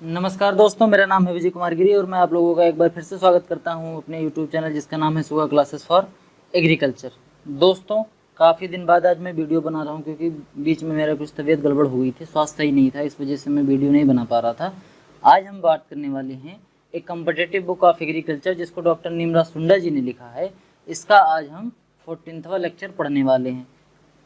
नमस्कार दोस्तों, मेरा नाम है विजय कुमार गिरी और मैं आप लोगों का एक बार फिर से स्वागत करता हूं अपने YouTube चैनल जिसका नाम है सुगा क्लासेस फॉर एग्रीकल्चर। दोस्तों, काफ़ी दिन बाद आज मैं वीडियो बना रहा हूं क्योंकि बीच में मेरा कुछ तबीयत गड़बड़ हो गई थी, स्वास्थ्य सही नहीं था, इस वजह से मैं वीडियो नहीं बना पा रहा था। आज हम बात करने वाले हैं एक कम्पिटिटिव बुक ऑफ एग्रीकल्चर जिसको डॉक्टर नीमराज सुंडा जी ने लिखा है। इसका आज हम 14वां लेक्चर पढ़ने वाले हैं।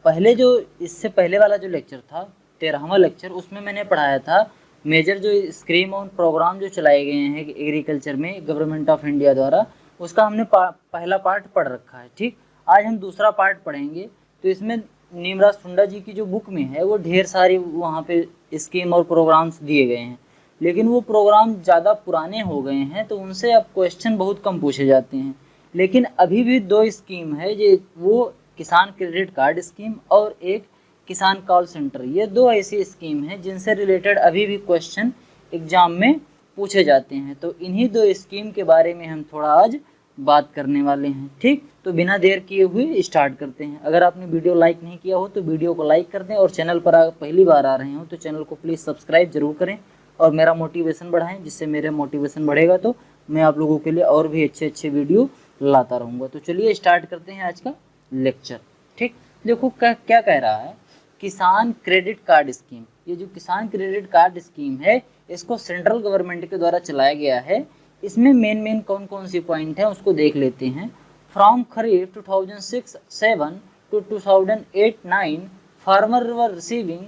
पहले जो इससे पहले वाला जो लेक्चर था 13वां लेक्चर, उसमें मैंने पढ़ाया था मेजर जो स्कीम और प्रोग्राम जो चलाए गए हैं एग्रीकल्चर में गवर्नमेंट ऑफ इंडिया द्वारा, उसका हमने पहला पार्ट पढ़ रखा है। ठीक, आज हम दूसरा पार्ट पढ़ेंगे। तो इसमें नीमराज सुंडा जी की जो बुक में है वो ढेर सारी वहाँ पे स्कीम और प्रोग्राम्स दिए गए हैं, लेकिन वो प्रोग्राम ज़्यादा पुराने हो गए हैं तो उनसे अब क्वेश्चन बहुत कम पूछे जाते हैं। लेकिन अभी भी दो स्कीम है जो वो किसान क्रेडिट कार्ड स्कीम और एक किसान कॉल सेंटर, ये दो ऐसी स्कीम हैं जिनसे रिलेटेड अभी भी क्वेश्चन एग्जाम में पूछे जाते हैं। तो इन्हीं दो स्कीम के बारे में हम थोड़ा आज बात करने वाले हैं। ठीक, तो बिना देर किए हुए स्टार्ट करते हैं। अगर आपने वीडियो लाइक नहीं किया हो तो वीडियो को लाइक कर दें और चैनल पर पहली बार आ रहे हो तो चैनल को प्लीज़ सब्सक्राइब जरूर करें और मेरा मोटिवेशन बढ़ाएं, जिससे मेरा मोटिवेशन बढ़ेगा तो मैं आप लोगों के लिए और भी अच्छे अच्छे वीडियो लाता रहूँगा। तो चलिए स्टार्ट करते हैं आज का लेक्चर। ठीक, देखो क्या कह रहा है, किसान क्रेडिट कार्ड स्कीम। ये जो किसान क्रेडिट कार्ड स्कीम है इसको सेंट्रल गवर्नमेंट के द्वारा चलाया गया है। इसमें मेन कौन कौन सी पॉइंट है उसको देख लेते हैं। From kharif 2006-7 to 2008-9 farmer were receiving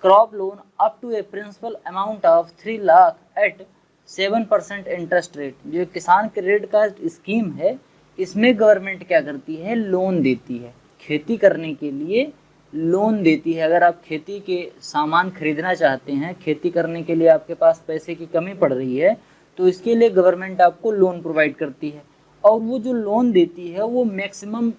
crop loan up to a principal amount of 3 lakh at 7% interest rate. जो किसान क्रेडिट कार्ड स्कीम है इसमें गवर्नमेंट क्या करती है, लोन देती है, खेती करने के लिए लोन देती है। अगर आप खेती के सामान खरीदना चाहते हैं, खेती करने के लिए आपके पास पैसे की कमी पड़ रही है तो इसके लिए गवर्नमेंट आपको लोन प्रोवाइड करती है। और वो जो लोन देती है वो मैक्सिमम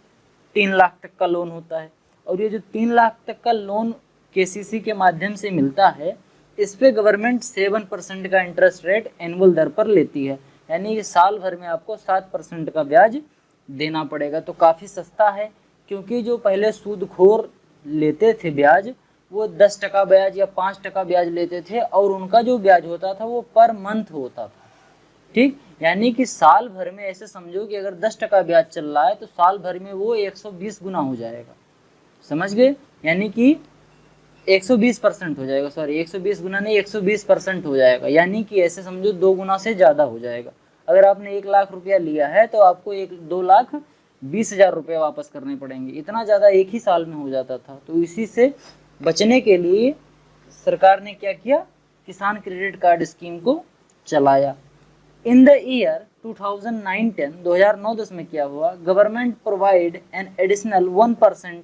3 लाख तक का लोन होता है। और ये जो 3 लाख तक का लोन केसीसी के माध्यम से मिलता है, इस पे गवर्नमेंट 7% का इंटरेस्ट रेट एनुअल दर पर लेती है, यानी कि साल भर में आपको 7% का ब्याज देना पड़ेगा। तो काफ़ी सस्ता है, क्योंकि जो पहले सूदखोर लेते थे ब्याज वो 10% ब्याज या 5% ब्याज लेते थे और उनका जो ब्याज होता था वो पर मंथ होता था। ठीक, यानी कि साल भर में ऐसे समझो कि अगर 10% ब्याज चल रहा है तो साल भर में वो 120 गुना हो जाएगा। समझ गए, यानी कि 120% हो जाएगा, सॉरी 120 गुना नहीं 120% हो जाएगा, यानी कि ऐसे समझो 2 गुना से ज़्यादा हो जाएगा। अगर आपने 1 लाख रुपया लिया है तो आपको 2,20,000 रुपये वापस करने पड़ेंगे। इतना ज़्यादा एक ही साल में हो जाता था। तो इसी से बचने के लिए सरकार ने क्या किया, किसान क्रेडिट कार्ड स्कीम को चलाया। इन द ईयर 2009-10 2009-10 में क्या हुआ, government provide an additional 1%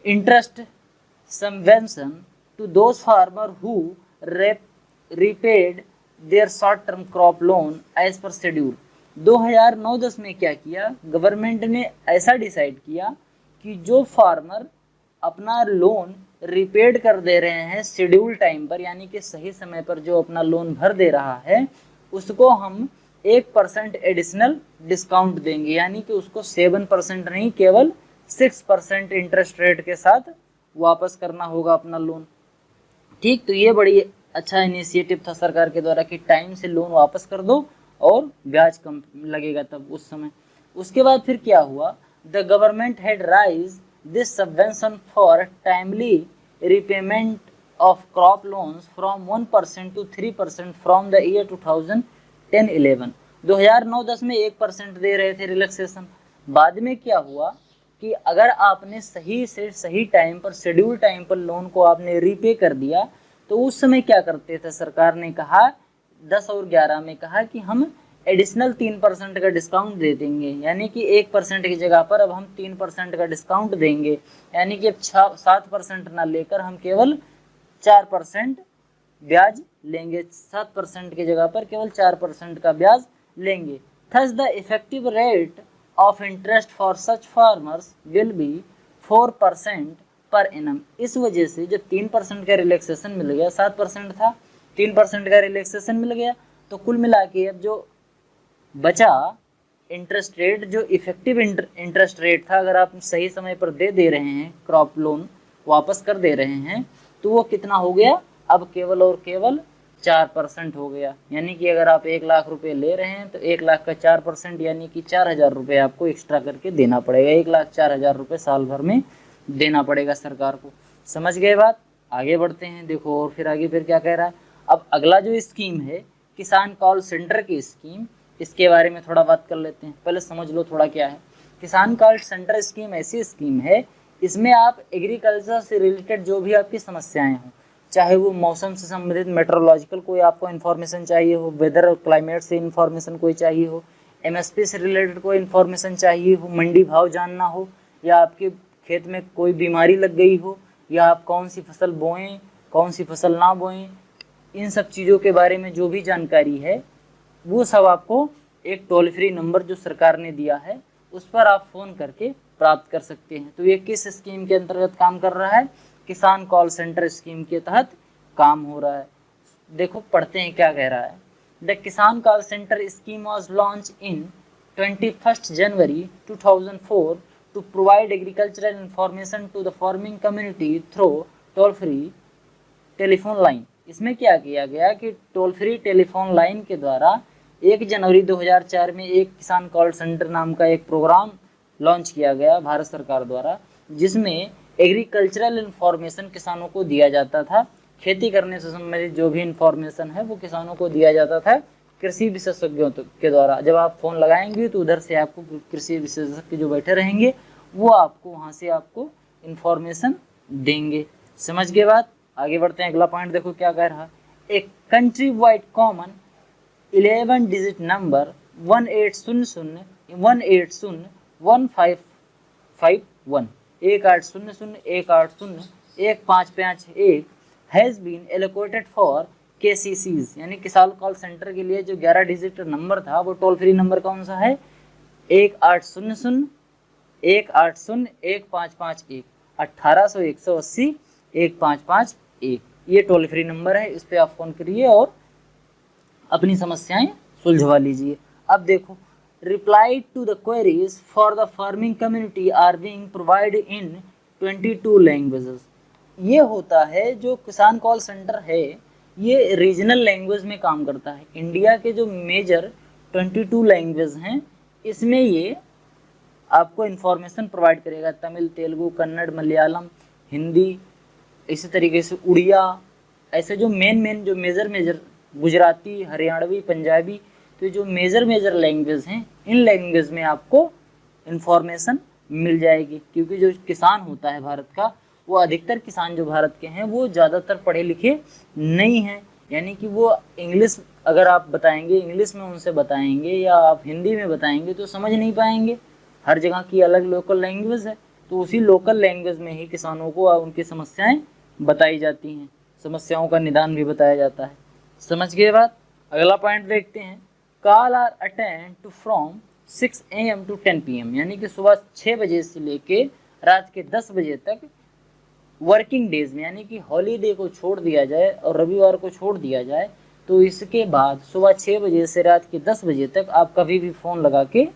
interest subvention to those farmer who repaid their short term crop loan as per schedule। 2009-10 में क्या किया, गवर्नमेंट ने ऐसा डिसाइड किया कि जो फार्मर अपना लोन रिपेड कर दे रहे हैं शेड्यूल टाइम पर, यानी कि सही समय पर जो अपना लोन भर दे रहा है, उसको हम 1% एडिशनल डिस्काउंट देंगे, यानी कि उसको 7% नहीं केवल 6% इंटरेस्ट रेट के साथ वापस करना होगा अपना लोन। ठीक, तो ये बड़ी अच्छा इनिशिएटिव था सरकार के द्वारा कि टाइम से लोन वापस कर दो और ब्याज कम लगेगा तब उस समय। उसके बाद फिर क्या हुआ, the government had rise this subvention for timely repayment of crop loans from 1% to 3% from the year 2010-11। 2009-10 में 1% दे रहे थे रिलैक्सेशन। बाद में क्या हुआ कि अगर आपने सही से सही टाइम पर शेड्यूल टाइम पर लोन को आपने रीपे कर दिया तो उस समय क्या करते थे, सरकार ने कहा 10 और 11 में कहा कि हम एडिशनल 3% का डिस्काउंट दे देंगे, यानी कि 1% की जगह पर अब हम 3% का डिस्काउंट देंगे, यानी कि अब 7% ना लेकर हम केवल 4% ब्याज लेंगे, 7% की जगह पर केवल 4% का ब्याज लेंगे। Thus the effective rate of interest for such farmers will be 4% per annum. इस वजह से जब 3% का रिलैक्सेशन मिल गया, 7% था, 3% का रिलैक्सेशन मिल गया, तो कुल मिला के अब जो बचा इंटरेस्ट रेट, जो इफेक्टिव इंटरेस्ट रेट था, अगर आप सही समय पर दे रहे हैं क्रॉप लोन वापस कर दे रहे हैं तो वो कितना हो गया, अब केवल और केवल 4% हो गया, यानी कि अगर आप 1 लाख रुपए ले रहे हैं तो 1 लाख का 4% यानी कि 4,000 रुपये आपको एक्स्ट्रा करके देना पड़ेगा। 1,04,000 रुपये साल भर में देना पड़ेगा सरकार को। समझ गए बात? आगे बढ़ते हैं। देखो और फिर आगे फिर क्या कह रहा है। अब अगला जो स्कीम है किसान कॉल सेंटर की स्कीम, इसके बारे में थोड़ा बात कर लेते हैं। पहले समझ लो थोड़ा क्या है। किसान कॉल सेंटर स्कीम ऐसी स्कीम है, इसमें आप एग्रीकल्चर से रिलेटेड जो भी आपकी समस्याएं हों, चाहे वो मौसम से संबंधित मेट्रोलॉजिकल कोई आपको इन्फॉर्मेशन चाहिए हो, वेदर और क्लाइमेट से इन्फॉर्मेशन कोई चाहिए हो, एमएसपी से रिलेटेड कोई इन्फॉर्मेशन चाहिए हो, मंडी भाव जानना हो, या आपके खेत में कोई बीमारी लग गई हो, या आप कौन सी फसल बोएं कौन सी फसल ना बोएं, इन सब चीज़ों के बारे में जो भी जानकारी है वो सब आपको एक टोल फ्री नंबर जो सरकार ने दिया है उस पर आप फ़ोन करके प्राप्त कर सकते हैं। तो ये किस स्कीम के अंतर्गत काम कर रहा है? किसान कॉल सेंटर स्कीम के तहत काम हो रहा है। देखो पढ़ते हैं क्या कह रहा है। The Kisan call centre scheme was launch in 21 January 2004 to provide agricultural information to the farming community through toll free telephone line. इसमें क्या किया गया कि टोल फ्री टेलीफोन लाइन के द्वारा 1 जनवरी 2004 में एक किसान कॉल सेंटर नाम का एक प्रोग्राम लॉन्च किया गया भारत सरकार द्वारा, जिसमें एग्रीकल्चरल इन्फॉर्मेशन किसानों को दिया जाता था। खेती करने से संबंधित जो भी इन्फॉर्मेशन है वो किसानों को दिया जाता था कृषि विशेषज्ञों के द्वारा। जब आप फ़ोन लगाएंगे तो उधर से आपको कृषि विशेषज्ञ जो बैठे रहेंगे वो आपको वहाँ से आपको इन्फॉर्मेशन देंगे। समझ गए बात? आगे बढ़ते हैं। अगला पॉइंट देखो क्या कह रहा है। एक country wide common 11 digit number 1800-180-1551 1800-180-1551 has been allocated for KCCs, यानी किसान कॉल सेंटर के लिए जो 11 डिजिट नंबर था वो टोल फ्री नंबर कौन सा है? 1800-180-1551 1800-180-1551 ये टोल फ्री नंबर है। इस पर आप फ़ोन करिए और अपनी समस्याएं सुलझवा लीजिए। अब देखो, reply to the queries for the farming community are being provided in 22 languages. ये होता है जो किसान कॉल सेंटर है ये रीजनल लैंग्वेज में काम करता है। इंडिया के जो मेजर 22 लैंग्वेज हैं इसमें ये आपको इन्फॉर्मेशन प्रोवाइड करेगा। तमिल, तेलुगु, कन्नड़, मलयालम, हिंदी, इसी तरीके से उड़िया, ऐसे जो मेन जो मेजर गुजराती, हरियाणवी, पंजाबी, तो जो मेजर लैंग्वेज हैं इन लैंग्वेज में आपको इन्फॉर्मेशन मिल जाएगी। क्योंकि जो किसान होता है भारत का, वो अधिकतर किसान जो भारत के हैं वो ज़्यादातर पढ़े लिखे नहीं हैं, यानी कि वो इंग्लिश अगर आप बताएंगे, इंग्लिश में उनसे बताएंगे या आप हिंदी में बताएंगे तो समझ नहीं पाएंगे। हर जगह की अलग लोकल लैंग्वेज है, तो उसी लोकल लैंग्वेज में ही किसानों को उनकी समस्याएं बताई जाती हैं, समस्याओं का निदान भी बताया जाता है। समझ गए बात? अगला पॉइंट देखते हैं। Call are attend to from 6 AM to 10 PM, यानी कि सुबह 6 बजे से लेके रात के 10 बजे तक वर्किंग डेज में, यानी कि हॉलीडे को छोड़ दिया जाए और रविवार को छोड़ दिया जाए, तो इसके बाद सुबह 6 बजे से रात के 10 बजे तक आप कभी भी फ़ोन लगा के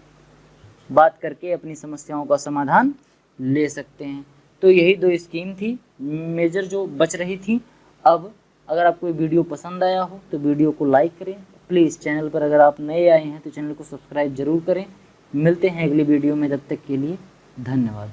बात करके अपनी समस्याओं का समाधान ले सकते हैं। तो यही 2 स्कीम थी मेजर जो बच रही थी। अब अगर आपको ये वीडियो पसंद आया हो तो वीडियो को लाइक करें। प्लीज़ चैनल पर अगर आप नए आए हैं तो चैनल को सब्सक्राइब जरूर करें। मिलते हैं अगली वीडियो में, तब तक के लिए धन्यवाद।